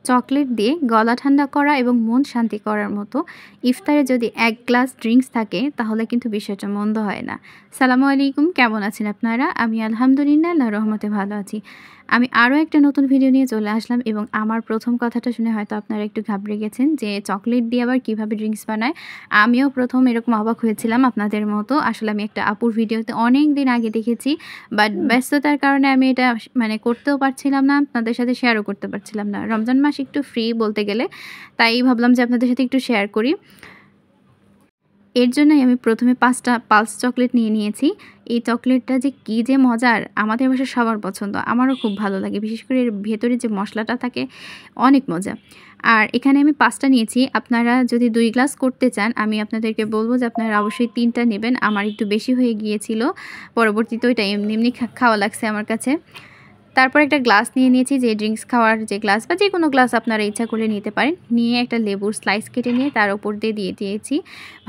Chocolate দিয়ে গলা ঠান্ডা করা এবং মন শান্তি করার মতো ইফতারে যদি ১ গ্লাস ড্রিঙ্কস থাকে তাহলে কিন্তু বিষয়টা মন্দ হয় না। সালামু আলাইকুম, কেমন আছেন আপনারা? আমি আলহামদুলিল্লাহ আল্লাহর রহমতে ভালো আছি। আমি আরও একটা নতুন ভিডিও নিয়ে চলে আসলাম এবং আমার প্রথম কথাটা শুনে হয়তো আপনারা একটু ঘাবড়ে গেছেন যে চকলেট দিয়ে আবার কীভাবে ড্রিঙ্কস বানায়। আমিও প্রথম এরকম অবাক হয়েছিলাম আপনাদের মতো। আসলে আমি একটা আপুর ভিডিওতে অনেক দিন আগে দেখেছি, বাট ব্যস্ততার কারণে আমি এটা মানে করতেও পারছিলাম না, আপনাদের সাথে শেয়ারও করতে পারছিলাম না। রমজান মাস একটু ফ্রি বলতে গেলে, তাই ভাবলাম যে আপনাদের সাথে একটু শেয়ার করি। এর জন্যই আমি প্রথমে ৫টা পালস চকলেট নিয়ে নিয়েছি। এই চকলেটটা যে কী যে মজার, আমাদের বাসায় সবার পছন্দ, আমারও খুব ভালো লাগে। বিশেষ করে এর ভেতরে যে মশলাটা থাকে অনেক মজা। আর এখানে আমি 5টা নিয়েছি। আপনারা যদি 2 গ্লাস করতে চান, আমি আপনাদেরকে বলব যে আপনারা অবশ্যই 3টা নেবেন। আমার একটু বেশি হয়ে গিয়েছিল, পরবর্তীতে ওইটা এমনি এমনি খাওয়া লাগছে আমার কাছে। তারপর একটা গ্লাস নিয়ে নিয়েছি, যে ড্রিঙ্কস খাওয়ার যে গ্লাস বা যে কোনো গ্লাস আপনারা ইচ্ছা করে নিতে পারেন। নিয়ে একটা লেবুর স্লাইস কেটে নিয়ে তার উপর দিয়ে দিয়েছি,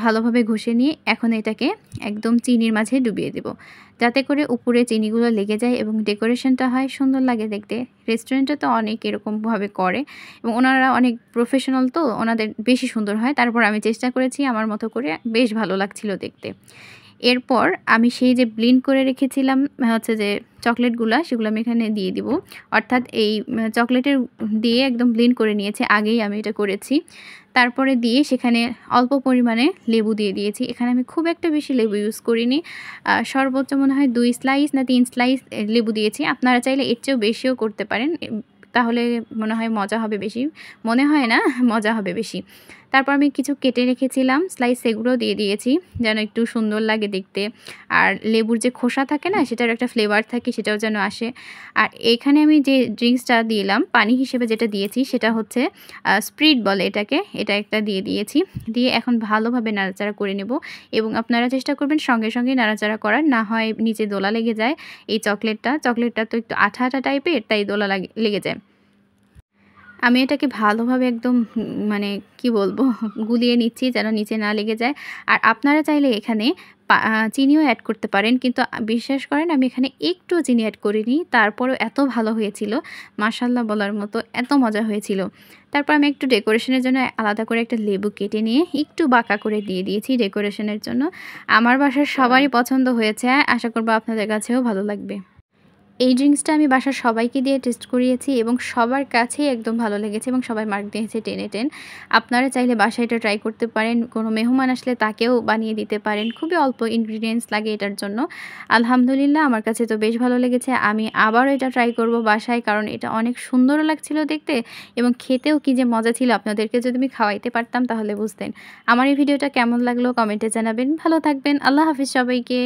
ভালোভাবে ঘষে নিয়ে এখন এটাকে একদম চিনির মাঝে ডুবিয়ে দেব, যাতে করে উপরে চিনিগুলো লেগে যায় এবং ডেকোরেশনটা হয় সুন্দর লাগে দেখতে। রেস্টুরেন্টে তো অনেক এরকমভাবে করে এবং ওনারা অনেক প্রফেশনাল, তো ওনাদের বেশি সুন্দর হয়। তারপর আমি চেষ্টা করেছি আমার মতো করে, বেশ ভালো লাগছিল দেখতে। এরপর আমি সেই যে ব্লেন্ড করে রেখেছিলাম হচ্ছে যে চকলেটগুলা, সেগুলো আমি এখানে দিয়ে দিব। অর্থাৎ এই চকলেটের দিয়ে একদম ব্লেন্ড করে নিয়েছি, আগেই আমি এটা করেছি। তারপরে দিয়ে সেখানে অল্প পরিমাণে লেবু দিয়ে দিয়েছি। এখানে আমি খুব একটা বেশি লেবু ইউজ করিনি, সর্বোচ্চ মনে হয় 2 স্লাইস না 3 স্লাইস লেবু দিয়েছি। আপনারা চাইলে এর চেয়েও বেশিও করতে পারেন, তাহলে মনে হয় মজা হবে বেশি। মনে হয় না, মজা হবে বেশি। তারপর আমি কিছু কেটে রেখেছিলাম স্লাইস, সেগুলোও দিয়ে দিয়েছি যেন একটু সুন্দর লাগে দেখতে। আর লেবুর যে খোসা থাকে না, সেটার একটা ফ্লেভার থাকে, সেটাও যেন আসে। আর এখানে আমি যে ড্রিঙ্কসটা দিলাম, পানি হিসেবে যেটা দিয়েছি সেটা হচ্ছে স্প্রিট বলে এটাকে, এটা একটা দিয়ে দিয়েছি। দিয়ে এখন ভালোভাবে নাড়াচাড়া করে নেব এবং আপনারা চেষ্টা করবেন সঙ্গে সঙ্গে নাড়াচাড়া করার, না হয় নিচে দোলা লেগে যায়। এই চকলেটটা তো একটু আঠা আঠা টাইপের, তাই দোলা লেগে যায়। আমি এটাকে ভালোভাবে একদম মানে কি বলবো, গুলিয়ে নিচ্ছি যেন নিচে না লেগে যায়। আর আপনারা চাইলে এখানে চিনিও অ্যাড করতে পারেন, কিন্তু বিশ্বাস করেন আমি এখানে একটুও চিনি অ্যাড করিনি, তারপরেও এত ভালো হয়েছিল, মাশাআল্লাহ বলার মতো, এত মজা হয়েছিল। তারপর আমি একটু ডেকোরেশনের জন্য আলাদা করে একটা লেবু কেটে নিয়ে একটু বাঁকা করে দিয়ে দিয়েছি ডেকোরেশনের জন্য। আমার বাসার সবারই পছন্দ হয়েছে, আশা করব আপনাদের কাছেও ভালো লাগবে। এই ড্রিঙ্কসটা আমি বাসার সবাইকে দিয়ে টেস্ট করিয়েছি এবং সবার কাছেই একদম ভালো লেগেছে এবং সবাই মার্ক দিয়েছে 10/10। আপনারা চাইলে বাসায় এটা ট্রাই করতে পারেন, কোনো মেহমান আসলে তাকেও বানিয়ে দিতে পারেন। খুবই অল্প ইনগ্রিডিয়েন্টস লাগে এটার জন্য। আলহামদুলিল্লাহ আমার কাছে তো বেশ ভালো লেগেছে। আমি আবারও এটা ট্রাই করব বাসায়, কারণ এটা অনেক সুন্দরও লাগছিল দেখতে এবং খেতেও কী যে মজা ছিল, আপনাদেরকে যদি আমি খাওয়াইতে পারতাম তাহলে বুঝতেন। আমার এই ভিডিওটা কেমন লাগলো কমেন্টে জানাবেন। ভালো থাকবেন, আল্লাহ হাফিজ সবাইকে।